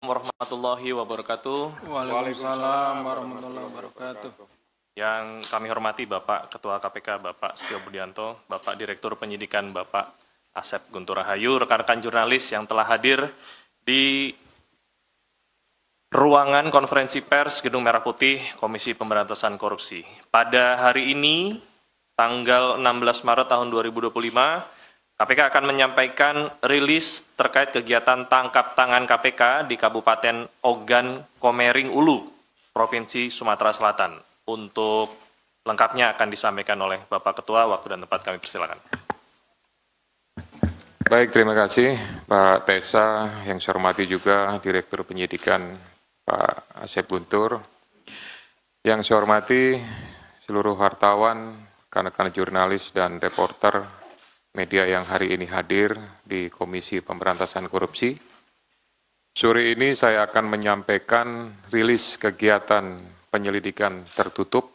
Warahmatullahi wabarakatuh. Waalaikumsalam warahmatullahi wabarakatuh. Yang kami hormati Bapak Ketua KPK Bapak Setio Budianto, Bapak Direktur Penyidikan Bapak Asep Guntur Rahayu, rekan-rekan jurnalis yang telah hadir di ruangan konferensi pers Gedung Merah Putih Komisi Pemberantasan Korupsi. Pada hari ini, tanggal 16 Maret tahun 2025, KPK akan menyampaikan rilis terkait kegiatan tangkap tangan KPK di Kabupaten Ogan Komering Ulu, Provinsi Sumatera Selatan. Untuk lengkapnya akan disampaikan oleh Bapak Ketua. Waktu dan tempat kami persilakan. Baik, terima kasih Pak Tesa, yang saya hormati juga Direktur Penyidikan Pak Asep Guntur. Yang saya hormati seluruh wartawan, rekan-rekan jurnalis dan reporter media yang hari ini hadir di Komisi Pemberantasan Korupsi. Sore ini saya akan menyampaikan rilis kegiatan penyelidikan tertutup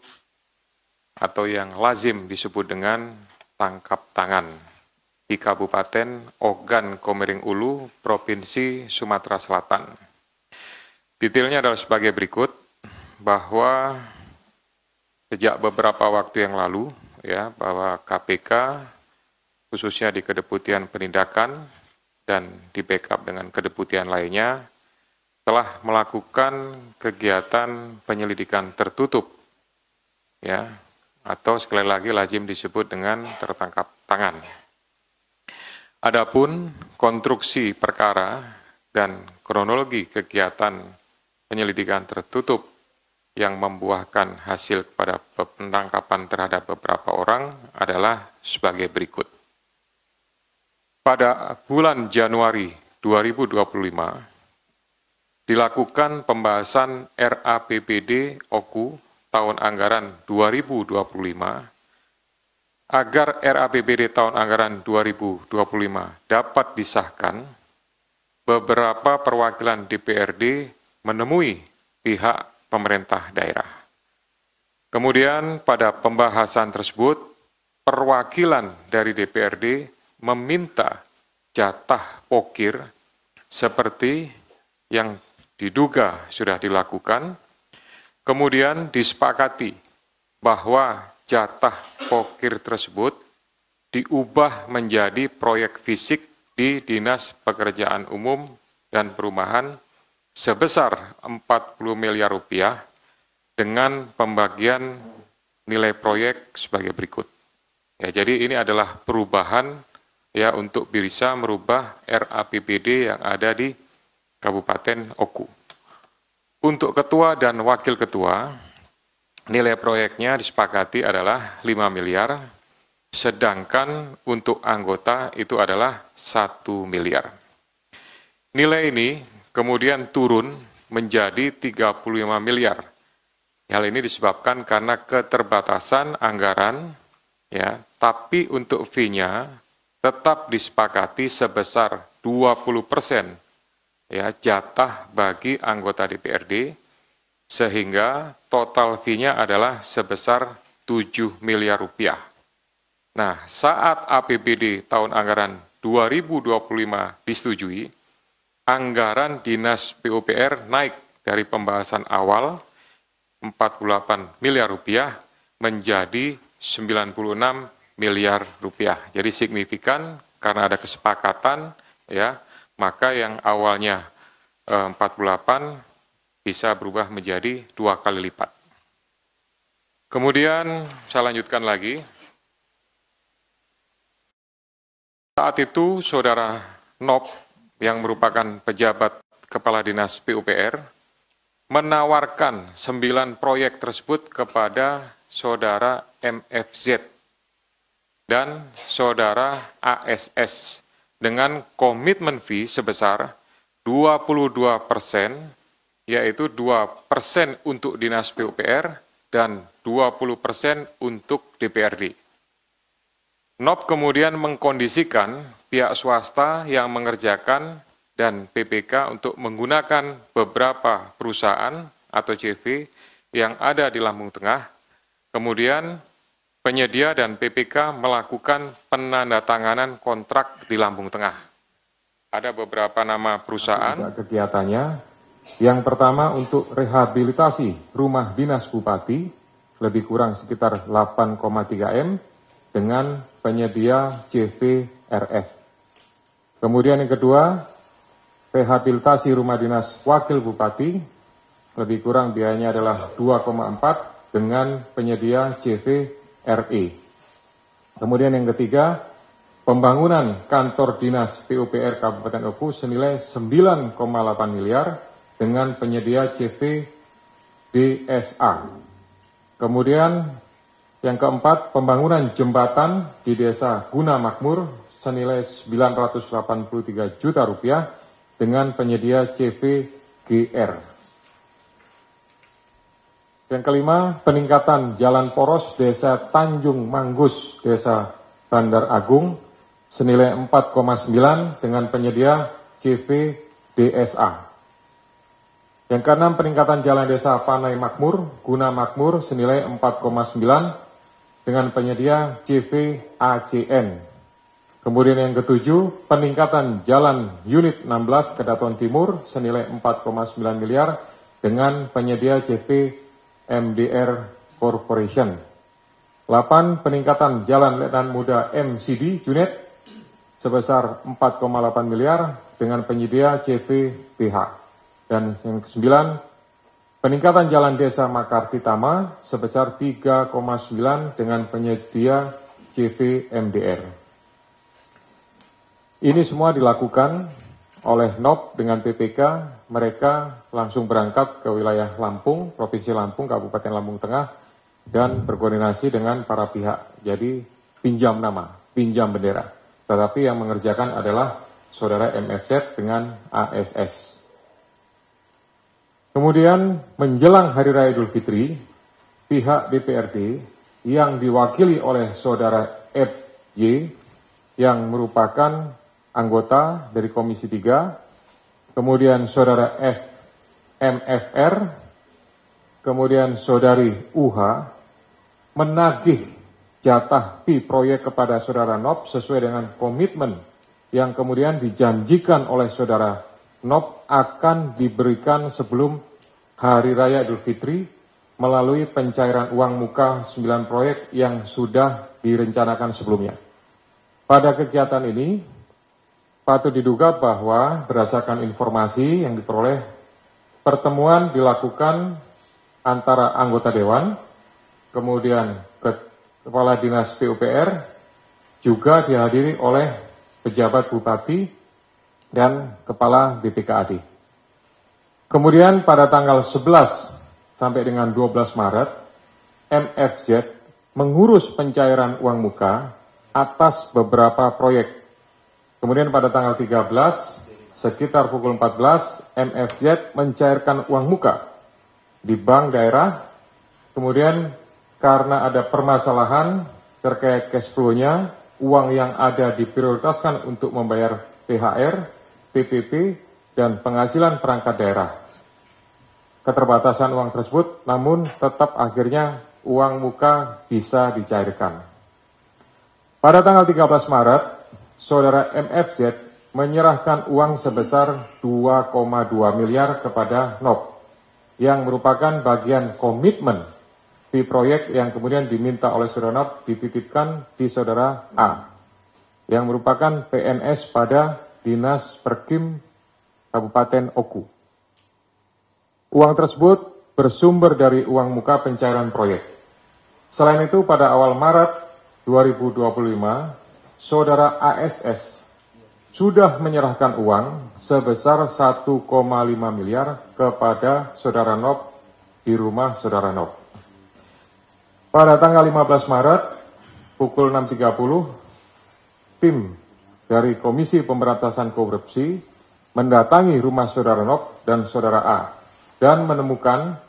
atau yang lazim disebut dengan tangkap tangan di Kabupaten Ogan Komering Ulu, Provinsi Sumatera Selatan. Detailnya adalah sebagai berikut, bahwa sejak beberapa waktu yang lalu, bahwa KPK khususnya di Kedeputian Penindakan dan di backup dengan kedeputian lainnya, telah melakukan kegiatan penyelidikan tertutup, atau sekali lagi lazim disebut dengan tertangkap tangan. Adapun konstruksi perkara dan kronologi kegiatan penyelidikan tertutup yang membuahkan hasil kepada penangkapan terhadap beberapa orang adalah sebagai berikut. Pada bulan Januari 2025, dilakukan pembahasan RAPBD OKU tahun anggaran 2025, agar RAPBD tahun anggaran 2025 dapat disahkan, beberapa perwakilan DPRD menemui pihak pemerintah daerah. Kemudian pada pembahasan tersebut, perwakilan dari DPRD meminta jatah pokir seperti yang diduga sudah dilakukan, kemudian disepakati bahwa jatah pokir tersebut diubah menjadi proyek fisik di Dinas Pekerjaan Umum dan Perumahan sebesar 40 miliar rupiah dengan pembagian nilai proyek sebagai berikut. Jadi ini adalah perubahan untuk bisa merubah RAPBD yang ada di Kabupaten Oku. Untuk ketua dan wakil ketua, nilai proyeknya disepakati adalah 5 miliar, sedangkan untuk anggota itu adalah 1 miliar. Nilai ini kemudian turun menjadi 35 miliar. Hal ini disebabkan karena keterbatasan anggaran, tapi untuk fee-nya tetap disepakati sebesar 20% jatah bagi anggota DPRD, sehingga total fee-nya adalah sebesar 7 miliar rupiah. Nah, saat APBD tahun anggaran 2025 disetujui, anggaran Dinas PUPR naik dari pembahasan awal 48 miliar rupiah menjadi 96 miliar rupiah. Jadi signifikan karena ada kesepakatan, maka yang awalnya 48 bisa berubah menjadi 2 kali lipat. Kemudian saya lanjutkan lagi. Saat itu Saudara Nop yang merupakan pejabat Kepala Dinas PUPR menawarkan 9 proyek tersebut kepada Saudara MFZ dan Saudara ASS dengan komitmen fee sebesar 22%, yaitu 2% untuk Dinas PUPR dan 20% untuk DPRD. NOP kemudian mengkondisikan pihak swasta yang mengerjakan dan PPK untuk menggunakan beberapa perusahaan atau CV yang ada di Lampung Tengah. Kemudian penyedia dan PPK melakukan penandatanganan kontrak di Lampung Tengah. Ada beberapa nama perusahaan kegiatannya, Yang pertama untuk rehabilitasi rumah dinas Bupati, lebih kurang sekitar 8,3 M, dengan penyedia JVRF. Kemudian yang kedua, rehabilitasi rumah dinas Wakil Bupati, lebih kurang biayanya adalah 2,4 dengan penyedia JVRE. Kemudian yang ketiga, pembangunan kantor dinas PUPR Kabupaten Oku senilai 9,8 miliar dengan penyedia JVDSA. Kemudian yang keempat, pembangunan jembatan di Desa Guna Makmur senilai 983 juta rupiah dengan penyedia JVGR. Yang kelima, peningkatan jalan poros Desa Tanjung Manggus, Desa Bandar Agung senilai 4,9 dengan penyedia JVDSA. Yang keenam, peningkatan jalan desa Panai Makmur, Guna Makmur senilai 4,9 dengan penyedia JVACN. Kemudian yang ketujuh, peningkatan jalan unit 16 Kedaton Timur senilai 4,9 miliar dengan penyedia JVMDR Corporation. 8, peningkatan jalan Letnan Muda MCD Unit sebesar 4,8 miliar dengan penyedia JVBH. Dan yang ke-9, peningkatan jalan desa Makartitama sebesar 3,9 dengan penyedia JVMDR. Ini semua dilakukan oleh NOP dengan PPK, mereka langsung berangkat ke wilayah Lampung, Provinsi Lampung, Kabupaten Lampung Tengah, dan berkoordinasi dengan para pihak. Jadi pinjam nama, pinjam bendera. Tetapi yang mengerjakan adalah saudara MFZ dengan ASS. Kemudian menjelang Hari Raya Idul Fitri, pihak DPRD yang diwakili oleh saudara FY yang merupakan anggota dari Komisi 3, kemudian saudara MFR, kemudian saudari UH, menagih jatah fee proyek kepada saudara NOP sesuai dengan komitmen yang kemudian dijanjikan oleh saudara NOP akan diberikan sebelum Hari Raya Idul Fitri melalui pencairan uang muka 9 proyek yang sudah direncanakan sebelumnya. Pada kegiatan ini, patut diduga bahwa berdasarkan informasi yang diperoleh, pertemuan dilakukan antara anggota Dewan, kemudian Kepala Dinas PUPR, juga dihadiri oleh pejabat Bupati, dan Kepala BPKAD. Kemudian pada tanggal 11 sampai dengan 12 Maret, MFZ mengurus pencairan uang muka atas beberapa proyek. Kemudian pada tanggal 13, sekitar pukul 14, MFZ mencairkan uang muka di bank daerah. Kemudian karena ada permasalahan terkait cash flow-nya, uang yang ada diprioritaskan untuk membayar THR, TPP, dan penghasilan perangkat daerah. Keterbatasan uang tersebut, namun tetap akhirnya uang muka bisa dicairkan. Pada tanggal 13 Maret, saudara MFZ menyerahkan uang sebesar 2,2 miliar kepada NOP, yang merupakan bagian komitmen di proyek yang kemudian diminta oleh saudara NOP dititipkan di saudara A, yang merupakan PNS pada Dinas Perkim Kabupaten Oku. Uang tersebut bersumber dari uang muka pencairan proyek. Selain itu, pada awal Maret 2025, saudara ASS sudah menyerahkan uang sebesar 1,5 miliar kepada saudara NOP di rumah saudara NOP. Pada tanggal 15 Maret, pukul 6.30, tim dari Komisi Pemberantasan Korupsi mendatangi rumah saudara NOP dan saudara A dan menemukan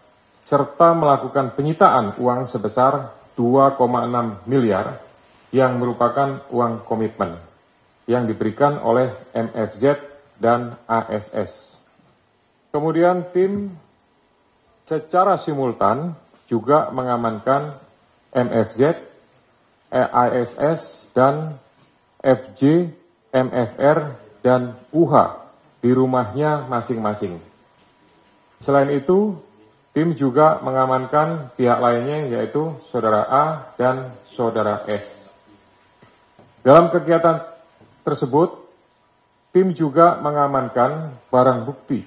serta melakukan penyitaan uang sebesar 2,6 miliar yang merupakan uang komitmen yang diberikan oleh MFZ dan ASS. Kemudian tim secara simultan juga mengamankan MFZ, ASS, dan FJ, MFR, dan UH di rumahnya masing-masing. Selain itu, tim juga mengamankan pihak lainnya yaitu Saudara A dan Saudara S. Dalam kegiatan tersebut, tim juga mengamankan barang bukti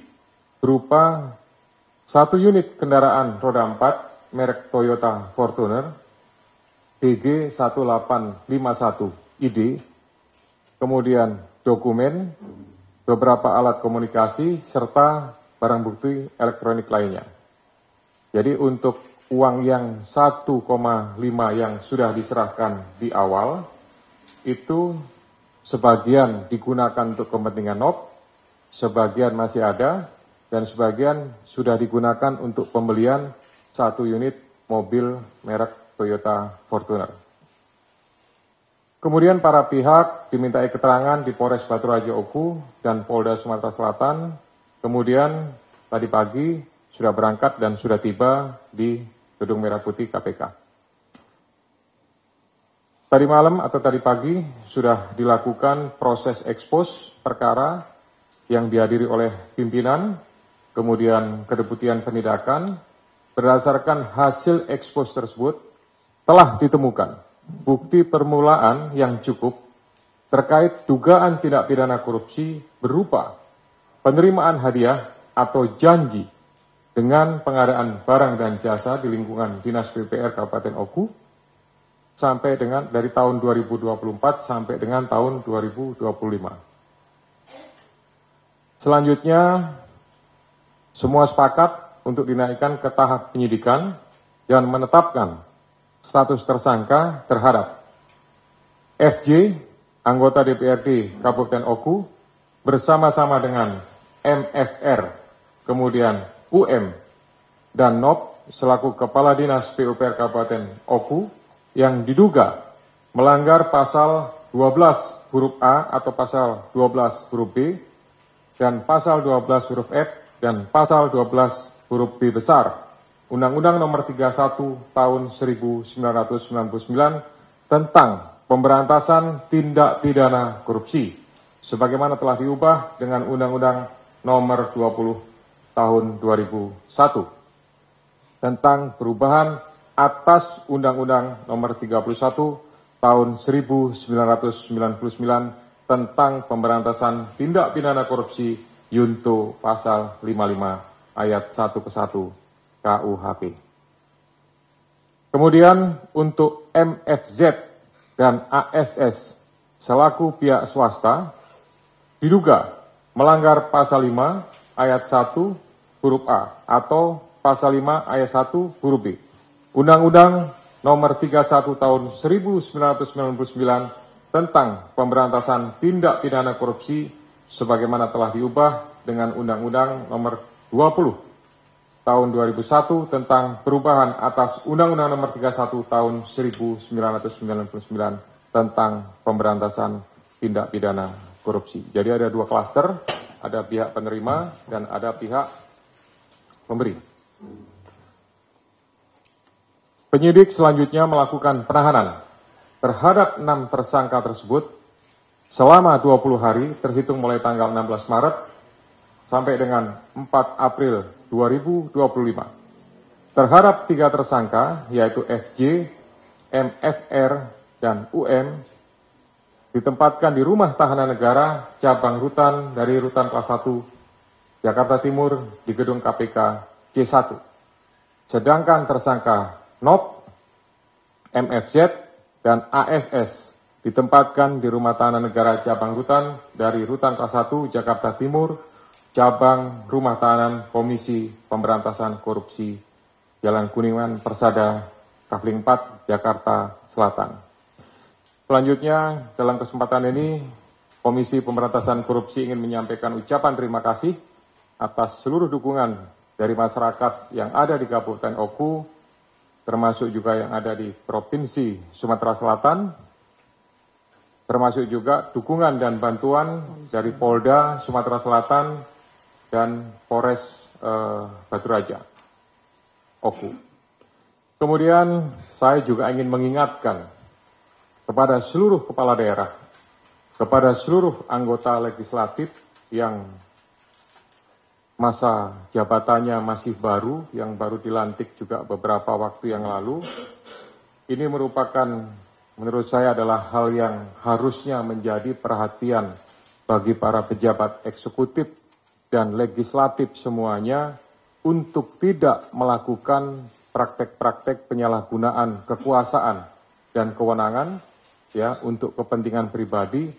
berupa 1 unit kendaraan roda 4 merek Toyota Fortuner DG 1851 ID, kemudian dokumen, beberapa alat komunikasi, serta barang bukti elektronik lainnya. Jadi untuk uang yang 1,5 yang sudah diserahkan di awal, itu sebagian digunakan untuk kepentingan NOP, sebagian masih ada, dan sebagian sudah digunakan untuk pembelian 1 unit mobil merek Toyota Fortuner. Kemudian para pihak dimintai keterangan di Polres Batu Raja Oku dan Polda Sumatera Selatan, kemudian tadi pagi sudah berangkat dan sudah tiba di Gedung Merah Putih KPK. Tadi malam atau tadi pagi sudah dilakukan proses ekspos perkara yang dihadiri oleh pimpinan, kemudian Kedeputian Penindakan. Berdasarkan hasil ekspos tersebut, telah ditemukan bukti permulaan yang cukup terkait dugaan tindak pidana korupsi berupa penerimaan hadiah atau janji dengan pengadaan barang dan jasa di lingkungan Dinas PUPR Kabupaten Oku sampai dengan dari tahun 2024 sampai dengan tahun 2025. Selanjutnya, semua sepakat untuk dinaikkan ke tahap penyidikan dan menetapkan status tersangka terhadap FJ, anggota DPRD Kabupaten Oku, bersama-sama dengan MFR, kemudian UM, dan NOP selaku Kepala Dinas PUPR Kabupaten Oku yang diduga melanggar pasal 12 huruf A atau pasal 12 huruf B dan pasal 12 huruf F dan pasal 12 huruf B besar Undang-Undang Nomor 31 Tahun 1999 tentang pemberantasan tindak pidana korupsi sebagaimana telah diubah dengan Undang-Undang Nomor 20 Tahun 2001 tentang perubahan atas Undang-Undang Nomor 31 Tahun 1999 tentang pemberantasan tindak pidana korupsi Yunto pasal 55 ayat 1 ke 1 KUHP. Kemudian untuk MFZ dan ASS selaku pihak swasta diduga melanggar pasal 5 ayat 1 huruf A atau pasal 5 ayat 1 huruf B Undang-Undang Nomor 31 Tahun 1999 tentang pemberantasan tindak pidana korupsi sebagaimana telah diubah dengan Undang-Undang Nomor 20 Tahun 2001 tentang perubahan atas Undang-Undang Nomor 31 Tahun 1999 tentang pemberantasan tindak pidana korupsi. Jadi ada 2 klaster, ada pihak penerima dan ada pihak pemberi. Penyidik selanjutnya melakukan penahanan terhadap 6 tersangka tersebut selama 20 hari terhitung mulai tanggal 16 Maret sampai dengan 4 April 2025. Terhadap 3 tersangka yaitu FJ, MFR, dan UM ditempatkan di Rumah Tahanan Negara Cabang Rutan dari Rutan Kelas 1 Jakarta Timur di Gedung KPK C1. Sedangkan tersangka NOP, MFZ, dan ASS ditempatkan di Rumah Tahanan Negara Cabang Rutan dari Rutan Kelas 1 Jakarta Timur, Cabang Rumah Tahanan Komisi Pemberantasan Korupsi Jalan Kuningan Persada, Kafling 4, Jakarta Selatan. Selanjutnya, dalam kesempatan ini, Komisi Pemberantasan Korupsi ingin menyampaikan ucapan terima kasih atas seluruh dukungan dari masyarakat yang ada di Kabupaten Oku, termasuk juga yang ada di Provinsi Sumatera Selatan, termasuk juga dukungan dan bantuan dari Polda Sumatera Selatan dan Polres Batu Raja Oku. Kemudian saya juga ingin mengingatkan kepada seluruh kepala daerah, kepada seluruh anggota legislatif yang masa jabatannya masih baru, yang baru dilantik juga beberapa waktu yang lalu. Ini merupakan, menurut saya adalah hal yang harusnya menjadi perhatian bagi para pejabat eksekutif dan legislatif semuanya untuk tidak melakukan praktek-praktek penyalahgunaan kekuasaan dan kewenangan ya untuk kepentingan pribadi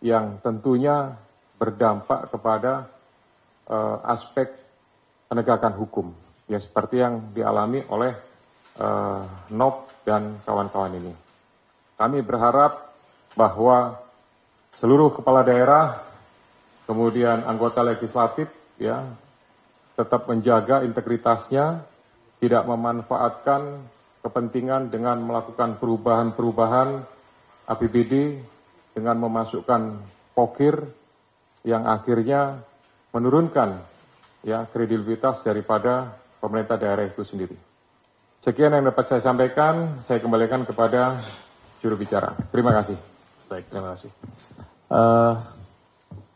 yang tentunya berdampak kepada aspek penegakan hukum ya seperti yang dialami oleh Nop dan kawan-kawan ini. Kami berharap bahwa seluruh kepala daerah kemudian anggota legislatif ya tetap menjaga integritasnya, tidak memanfaatkan kepentingan dengan melakukan perubahan-perubahan APBD dengan memasukkan pokir yang akhirnya menurunkan ya kredibilitas daripada pemerintah daerah itu sendiri. Sekian yang dapat saya sampaikan, saya kembalikan kepada juru bicara. Terima kasih. Baik, terima kasih.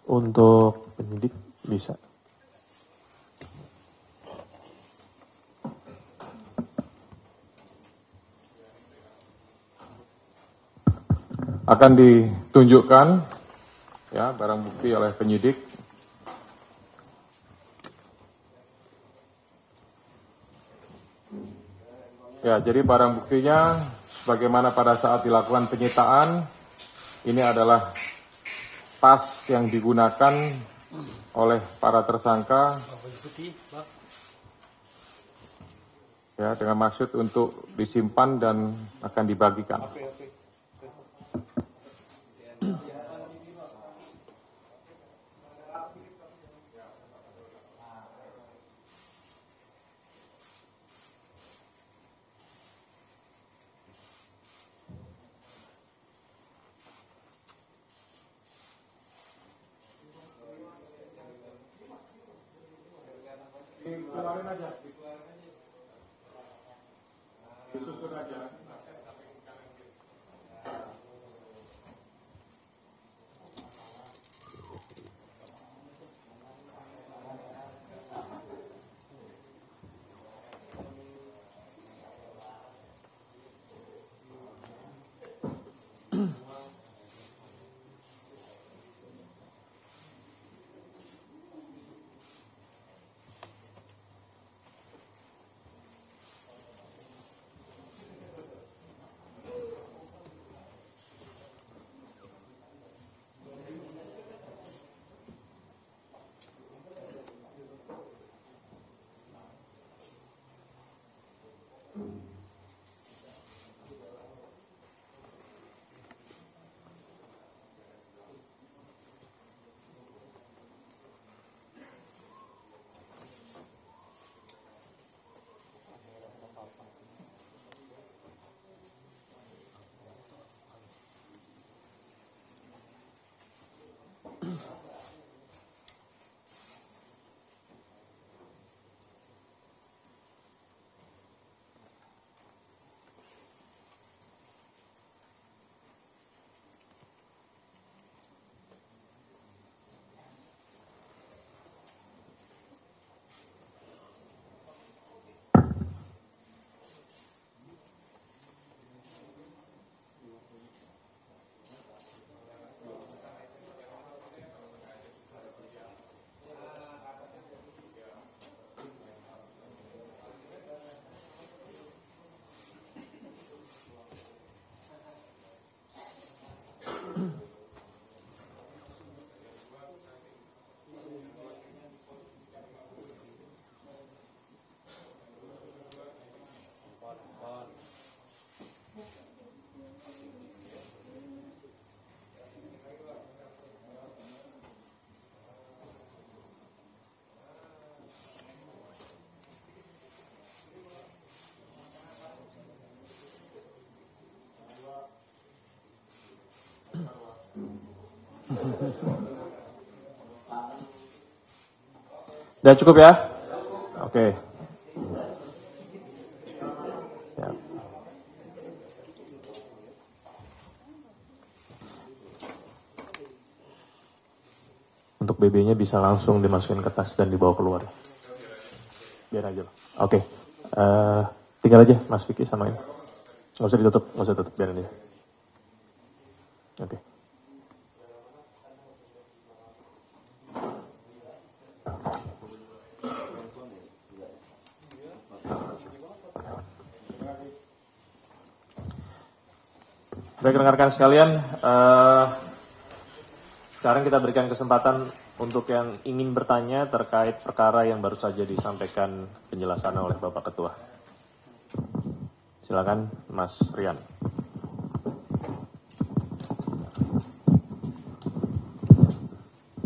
Untuk penyidik bisa. Akan ditunjukkan ya barang bukti oleh penyidik. Ya, jadi barang buktinya sebagaimana pada saat dilakukan penyitaan, ini adalah tas yang digunakan oleh para tersangka ya dengan maksud untuk disimpan dan akan dibagikan. Dikeluarin aja. Disusun aja. Udah cukup ya? Oke. Ya. untuk BB-nya bisa langsung dimasukin ke tas dan dibawa keluar. Biar aja. Oke. Tinggal aja Mas Vicky samain. Nggak usah ditutup, biarin aja. Oke. Baik rekan-rekan sekalian, sekarang kita berikan kesempatan untuk yang ingin bertanya terkait perkara yang baru saja disampaikan penjelasan oleh Bapak Ketua. Silakan Mas Rian.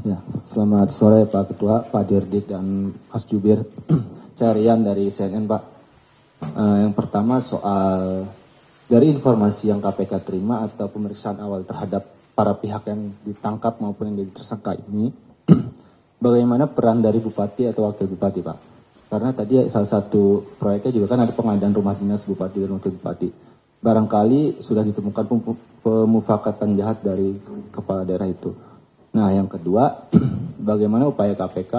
Ya, selamat sore Pak Ketua, Pak Dirdik dan Mas Jubir. Saya Rian dari CNN Pak. Yang pertama soal dari informasi yang KPK terima atau pemeriksaan awal terhadap para pihak yang ditangkap maupun yang jadi tersangka ini, bagaimana peran dari Bupati atau Wakil Bupati Pak? Karena tadi salah satu proyeknya juga kan ada pengadaan rumah dinas Bupati dan Wakil Bupati. Barangkali sudah ditemukan pemufakatan jahat dari kepala daerah itu. Nah yang kedua, bagaimana upaya KPK,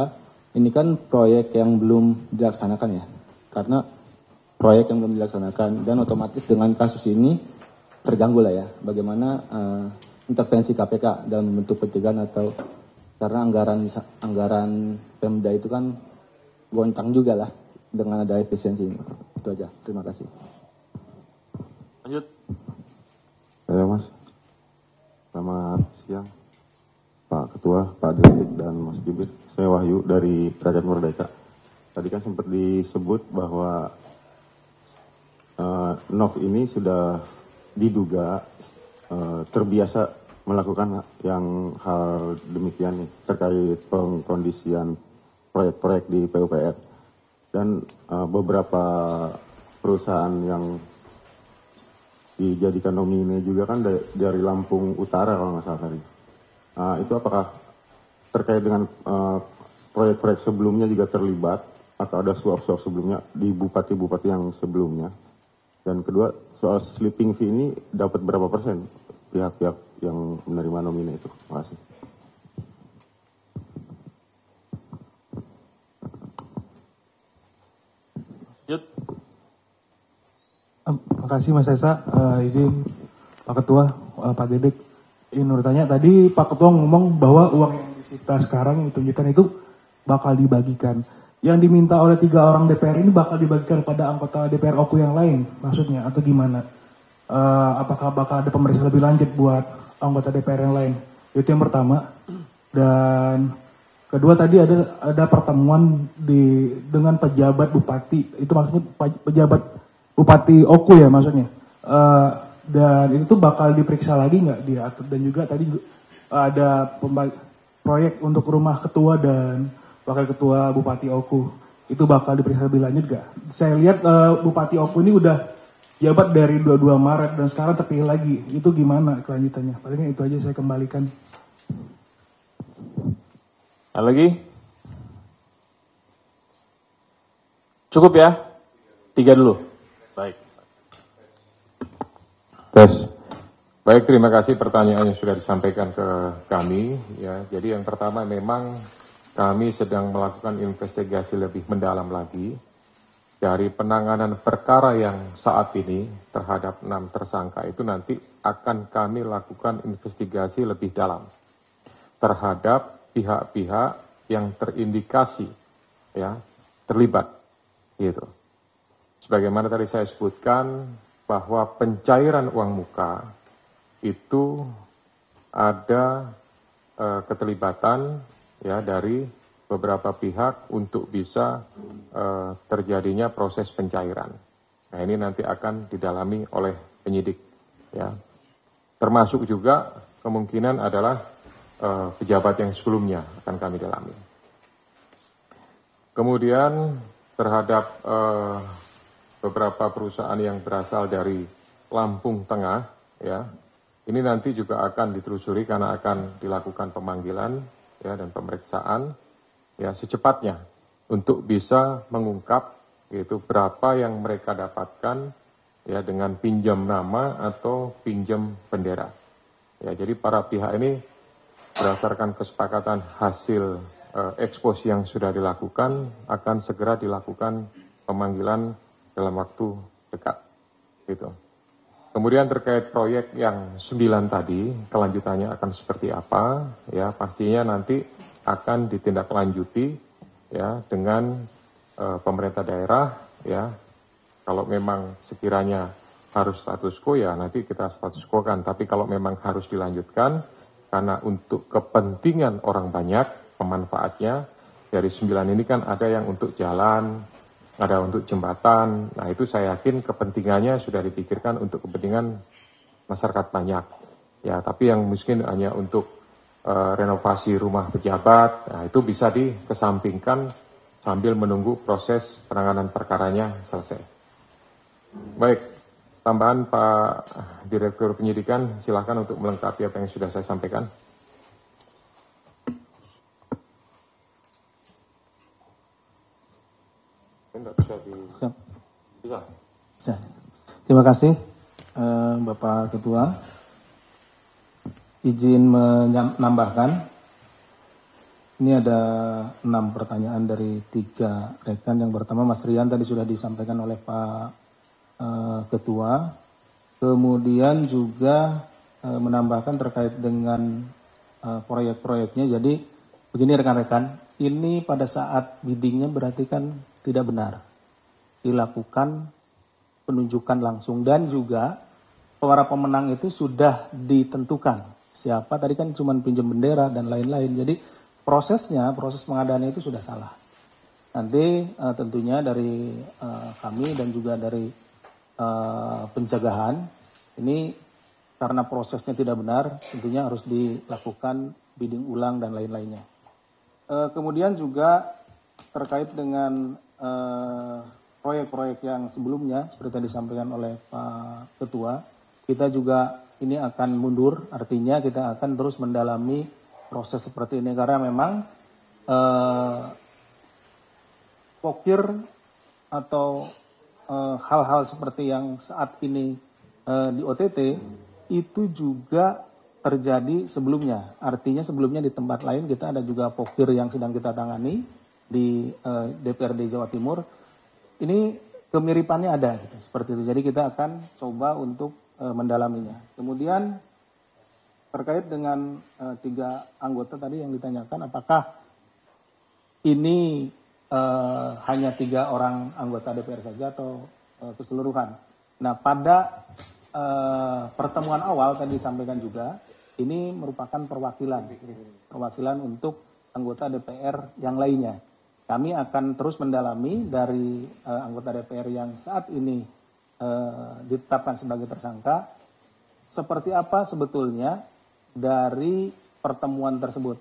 ini kan proyek yang belum dilaksanakan ya, karena proyek yang belum dilaksanakan dan otomatis dengan kasus ini terganggu lah ya, bagaimana intervensi KPK dalam membentuk pencegahan atau karena anggaran Pemda itu kan goncang juga lah dengan ada efisiensi ini. Itu aja, terima kasih. Lanjut. Ya Mas, selamat siang Pak Ketua, Pak Dirdik dan Mas Jubir. Saya Wahyu dari Rakyat Merdeka. Tadi kan sempat disebut bahwa Nov ini sudah diduga terbiasa melakukan yang hal demikian nih terkait pengkondisian proyek-proyek di PUPR dan beberapa perusahaan yang dijadikan nomine juga kan dari Lampung Utara kalau nggak salah tadi. Itu apakah terkait dengan proyek-proyek sebelumnya juga terlibat atau ada suap-suap sebelumnya di bupati-bupati yang sebelumnya? Dan kedua, soal sleeping fee ini dapat berapa persen pihak-pihak yang menerima nomine itu? Terima kasih. Lanjut. Terima kasih Mas Esa. Izin Pak Ketua, Pak Dirdik. Ini bertanya, tadi Pak Ketua ngomong bahwa uang yang disita sekarang yang ditunjukkan itu bakal dibagikan. Yang diminta oleh 3 orang DPR ini bakal dibagikan pada anggota DPR OKU yang lain, maksudnya, atau gimana? Apakah bakal ada pemeriksaan lebih lanjut buat anggota DPR yang lain? Itu yang pertama. Dan kedua tadi ada pertemuan dengan pejabat bupati, itu maksudnya pejabat bupati OKU ya maksudnya. Dan itu tuh bakal diperiksa lagi nggak dia? Dan juga tadi ada proyek untuk rumah ketua dan wakil ketua Bupati Oku, itu bakal diperiksa lebih lanjut gak? Saya lihat Bupati Oku ini udah jabat dari 22 Maret dan sekarang terpilih lagi. Itu gimana kelanjutannya? Paling itu aja saya kembalikan. Ada lagi? Cukup ya? 3 dulu. Baik. Tes. Baik, terima kasih pertanyaan yang sudah disampaikan ke kami. Ya, jadi yang pertama memang kami sedang melakukan investigasi lebih mendalam lagi dari penanganan perkara yang saat ini terhadap 6 tersangka itu nanti akan kami lakukan investigasi lebih dalam terhadap pihak-pihak yang terindikasi ya terlibat gitu. Sebagaimana tadi saya sebutkan bahwa pencairan uang muka itu ada keterlibatan ya dari beberapa pihak untuk bisa terjadinya proses pencairan. Nah ini nanti akan didalami oleh penyidik ya. Termasuk juga kemungkinan adalah pejabat yang sebelumnya akan kami dalami. Kemudian terhadap beberapa perusahaan yang berasal dari Lampung Tengah ya. Ini nanti juga akan ditelusuri karena akan dilakukan pemanggilan ya dan pemeriksaan ya secepatnya untuk bisa mengungkap yaitu berapa yang mereka dapatkan ya dengan pinjam nama atau pinjam bendera. Ya jadi para pihak ini berdasarkan kesepakatan hasil eksposi yang sudah dilakukan, akan segera dilakukan pemanggilan dalam waktu dekat. Gitu. Kemudian terkait proyek yang 9 tadi, kelanjutannya akan seperti apa? Ya, pastinya nanti akan ditindaklanjuti ya dengan pemerintah daerah ya. Kalau memang sekiranya harus status quo ya nanti kita status quo kan. Tapi kalau memang harus dilanjutkan karena untuk kepentingan orang banyak pemanfaatnya dari 9 ini kan ada yang untuk jalan, ada untuk jembatan. Nah itu saya yakin kepentingannya sudah dipikirkan untuk kepentingan masyarakat banyak. Ya tapi yang mungkin hanya untuk renovasi rumah pejabat, nah itu bisa dikesampingkan sambil menunggu proses penanganan perkaranya selesai. Baik, tambahan Pak Direktur Penyidikan, silakan untuk melengkapi apa yang sudah saya sampaikan. Bisa. Terima kasih Bapak Ketua. Izin menambahkan, ini ada 6 pertanyaan dari 3 rekan. Yang pertama Mas Rian tadi sudah disampaikan oleh Pak Ketua. Kemudian juga menambahkan terkait dengan proyek-proyeknya. Jadi begini rekan-rekan, ini pada saat biddingnya berarti kan tidak benar dilakukan penunjukan langsung, dan juga para pemenang itu sudah ditentukan siapa, tadi kan cuma pinjam bendera dan lain-lain. Jadi proses pengadaannya itu sudah salah. Nanti tentunya dari kami dan juga dari pencegahan ini karena prosesnya tidak benar, tentunya harus dilakukan bidding ulang dan lain-lainnya. Kemudian juga terkait dengan proyek-proyek yang sebelumnya seperti yang disampaikan oleh Pak Ketua, kita juga ini akan mundur, artinya kita akan terus mendalami proses seperti ini karena memang pokir atau hal-hal seperti yang saat ini di OTT itu juga terjadi sebelumnya. Artinya sebelumnya di tempat lain kita ada juga pokir yang sedang kita tangani di DPRD Jawa Timur. Ini kemiripannya ada gitu, seperti itu. Jadi kita akan coba untuk mendalaminya. Kemudian terkait dengan 3 anggota tadi yang ditanyakan, apakah ini hanya 3 orang anggota DPR saja atau keseluruhan? Nah, pada pertemuan awal tadi disampaikan juga, ini merupakan perwakilan untuk anggota DPR yang lainnya. Kami akan terus mendalami dari anggota DPR yang saat ini ditetapkan sebagai tersangka, seperti apa sebetulnya dari pertemuan tersebut,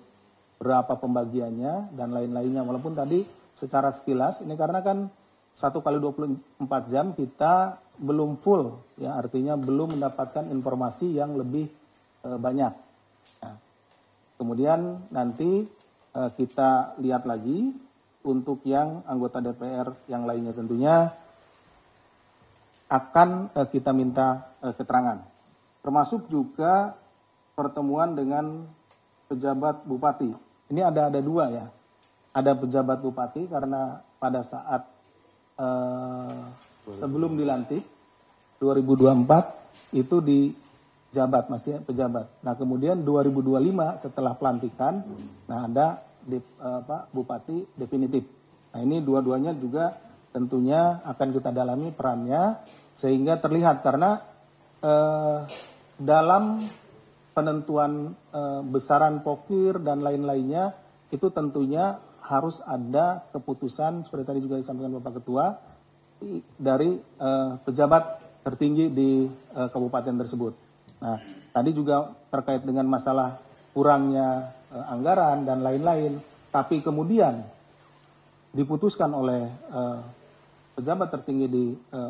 berapa pembagiannya dan lain-lainnya. Walaupun tadi secara sekilas ini karena kan 1 kali 24 jam kita belum full, ya artinya belum mendapatkan informasi yang lebih banyak. Nah, kemudian nanti kita lihat lagi untuk yang anggota DPR yang lainnya tentunya akan kita minta keterangan. Termasuk juga pertemuan dengan pejabat bupati. Ini ada 2 ya. Ada pejabat bupati karena pada saat sebelum dilantik 2024 itu dijabat, masih pejabat. Nah kemudian 2025 setelah pelantikan, nah ada bupati definitif. Nah ini dua-duanya juga tentunya akan kita dalami perannya sehingga terlihat karena dalam penentuan besaran pokir dan lain-lainnya itu tentunya harus ada keputusan seperti tadi juga disampaikan Bapak Ketua dari pejabat tertinggi di kabupaten tersebut. Nah tadi juga terkait dengan masalah kurangnya anggaran dan lain-lain, tapi kemudian diputuskan oleh pejabat tertinggi di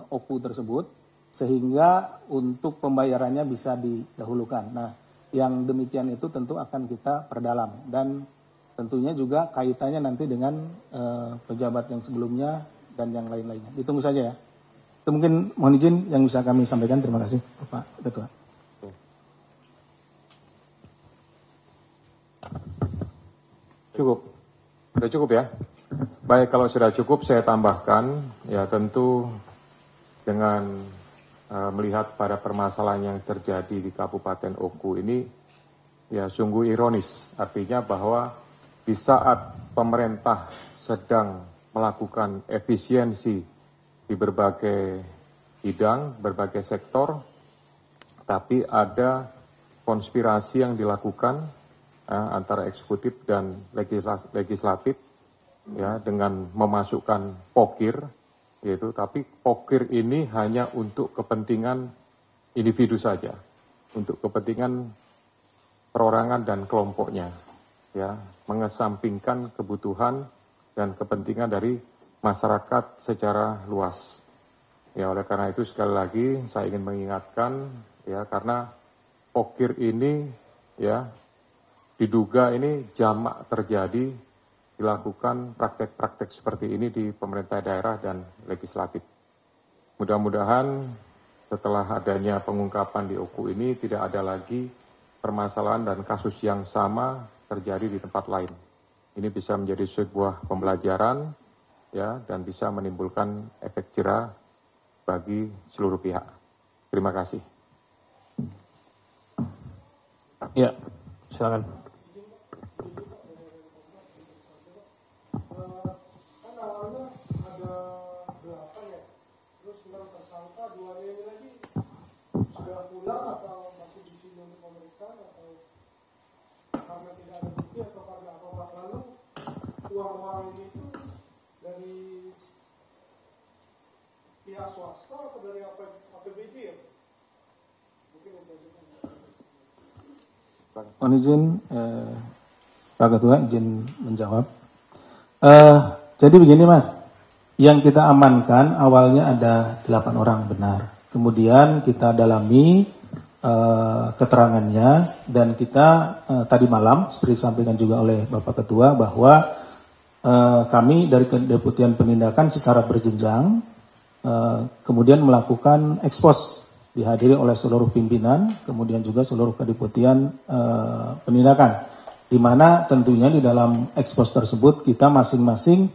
OKU tersebut sehingga untuk pembayarannya bisa didahulukan. Nah, yang demikian itu tentu akan kita perdalam dan tentunya juga kaitannya nanti dengan pejabat yang sebelumnya dan yang lain-lainnya. Ditunggu saja ya. Itu mungkin mohon izin yang bisa kami sampaikan. Terima kasih Bapak Ketua. Cukup. Sudah cukup ya? Baik, kalau sudah cukup saya tambahkan, ya tentu dengan melihat pada permasalahan yang terjadi di Kabupaten Oku ini, ya sungguh ironis. Artinya bahwa di saat pemerintah sedang melakukan efisiensi di berbagai bidang, berbagai sektor, tapi ada konspirasi yang dilakukan antara eksekutif dan legislatif, ya, dengan memasukkan pokir, yaitu, tapi pokir ini hanya untuk kepentingan individu saja, untuk kepentingan perorangan dan kelompoknya, ya, mengesampingkan kebutuhan dan kepentingan dari masyarakat secara luas. Ya, oleh karena itu sekali lagi saya ingin mengingatkan, ya, karena pokir ini, ya, diduga ini jamak terjadi, dilakukan praktek-praktek seperti ini di pemerintah daerah dan legislatif. Mudah-mudahan setelah adanya pengungkapan di Oku ini tidak ada lagi permasalahan dan kasus yang sama terjadi di tempat lain. Ini bisa menjadi sebuah pembelajaran, ya, dan bisa menimbulkan efek jerah bagi seluruh pihak. Terima kasih. Ya, silakan. Uang-uang itu dari pihak swasta atau dari APBD ya? Mungkin Mohon izin, Pak Ketua izin menjawab. Jadi begini Mas, yang kita amankan awalnya ada 8 orang benar. Kemudian kita dalami keterangannya dan kita tadi malam seperti disampaikan juga oleh Bapak Ketua bahwa kami dari Kedeputian Penindakan secara berjenjang kemudian melakukan ekspos dihadiri oleh seluruh pimpinan, kemudian juga seluruh Kedeputian Penindakan, di mana tentunya di dalam ekspos tersebut kita masing-masing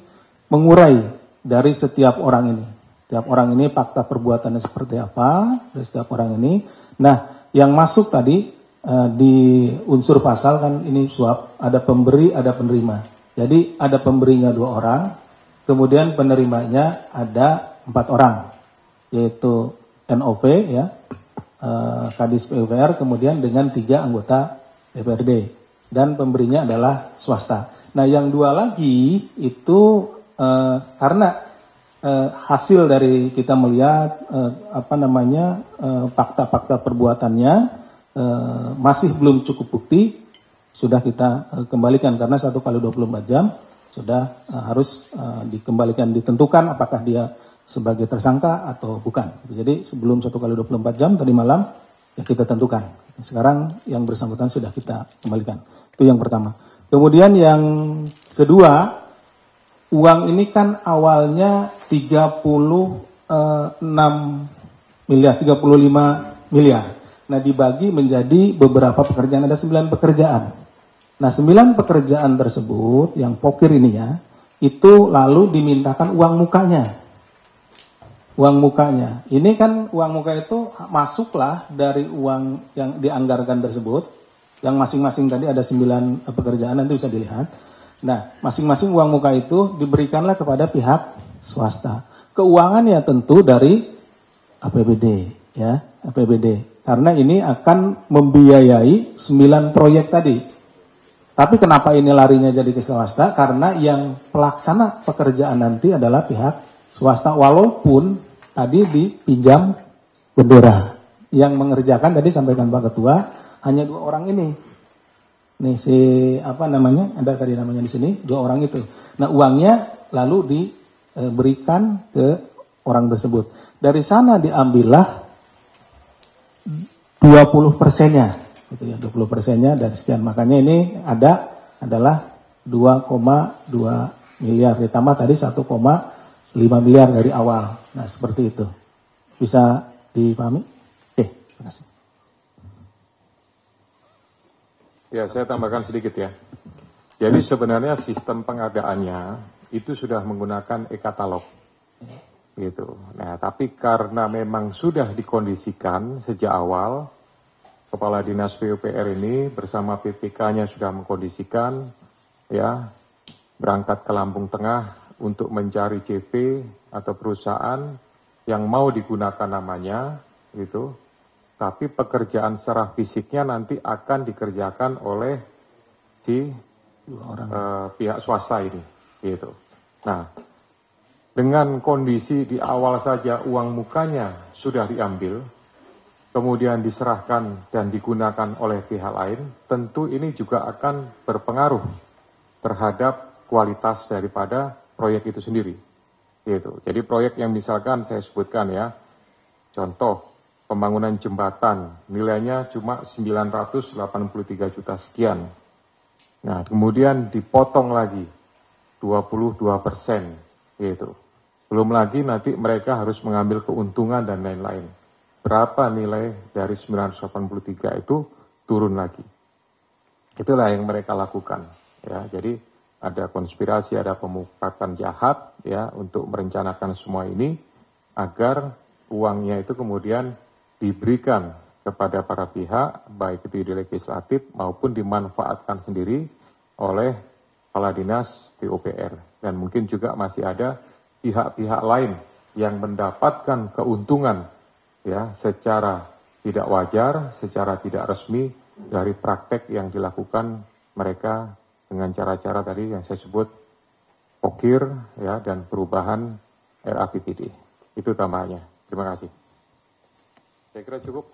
mengurai dari setiap orang ini. Setiap orang ini fakta perbuatannya seperti apa dari setiap orang ini. Nah, yang masuk tadi di unsur pasal kan ini suap, ada pemberi, ada penerima. Jadi ada pemberinya 2 orang, kemudian penerimanya ada 4 orang, yaitu NOP, ya, Kadis PUPR, kemudian dengan 3 anggota DPRD, dan pemberinya adalah swasta. Nah, yang 2 lagi itu karena hasil dari kita melihat fakta-fakta perbuatannya masih belum cukup bukti, sudah kita kembalikan karena 1 kali 24 jam sudah harus dikembalikan, ditentukan apakah dia sebagai tersangka atau bukan. Jadi sebelum 1 kali 24 jam tadi malam ya kita tentukan. Sekarang yang bersangkutan sudah kita kembalikan. Itu yang pertama. Kemudian yang kedua, uang ini kan awalnya 35 miliar. Nah, dibagi menjadi beberapa pekerjaan, ada 9 pekerjaan. Nah, 9 pekerjaan tersebut yang pokir ini ya, itu lalu dimintakan uang mukanya. Uang mukanya. Ini kan uang muka itu masuklah dari uang yang dianggarkan tersebut. Yang masing-masing tadi ada 9 pekerjaan, nanti bisa dilihat. Nah, masing-masing uang muka itu diberikanlah kepada pihak swasta. Keuangannya tentu dari APBD, ya, APBD. Karena ini akan membiayai 9 proyek tadi. Tapi kenapa ini larinya jadi ke swasta? Karena yang pelaksana pekerjaan nanti adalah pihak swasta, walaupun tadi dipinjam bendera. Yang mengerjakan tadi sampaikan Pak Ketua hanya 2 orang ini. Nih si ada tadi namanya di sini 2 orang itu. Nah, uangnya lalu diberikan ke orang tersebut. Dari sana diambillah 20%-nya. Gitu ya, 20%-nya dari sekian. Makanya ini adalah 2,2 miliar. Ditambah tadi 1,5 miliar dari awal. Nah, seperti itu. Bisa dipahami? Oke, terima kasih. Ya, saya tambahkan sedikit ya. Jadi sebenarnya sistem pengadaannya itu sudah menggunakan e-katalog. Gitu. Nah, tapi karena memang sudah dikondisikan sejak awal, Kepala Dinas PUPR ini bersama PPK-nya sudah mengkondisikan, ya, berangkat ke Lampung Tengah untuk mencari CP atau perusahaan yang mau digunakan namanya, gitu. Tapi pekerjaan secara fisiknya nanti akan dikerjakan oleh si pihak swasta ini, gitu. Nah, dengan kondisi di awal saja uang mukanya sudah diambil, kemudian diserahkan dan digunakan oleh pihak lain, tentu ini juga akan berpengaruh terhadap kualitas daripada proyek itu sendiri. Gitu. Jadi proyek yang misalkan saya sebutkan ya, contoh pembangunan jembatan nilainya cuma 983 juta sekian. Nah, kemudian dipotong lagi 22%. Gitu. Belum lagi nanti mereka harus mengambil keuntungan dan lain-lain. Berapa nilai dari 983 itu turun lagi. Itulah yang mereka lakukan. Ya, jadi ada konspirasi, ada pemufakatan jahat ya untuk merencanakan semua ini agar uangnya itu kemudian diberikan kepada para pihak, baik itu di legislatif maupun dimanfaatkan sendiri oleh Kepala Dinas PUPR. Dan mungkin juga masih ada pihak-pihak lain yang mendapatkan keuntungan ya secara tidak wajar, secara tidak resmi dari praktek yang dilakukan mereka dengan cara-cara tadi yang saya sebut pokir ya dan perubahan RAPBD. Itu tambahannya. Terima kasih. Saya kira cukup.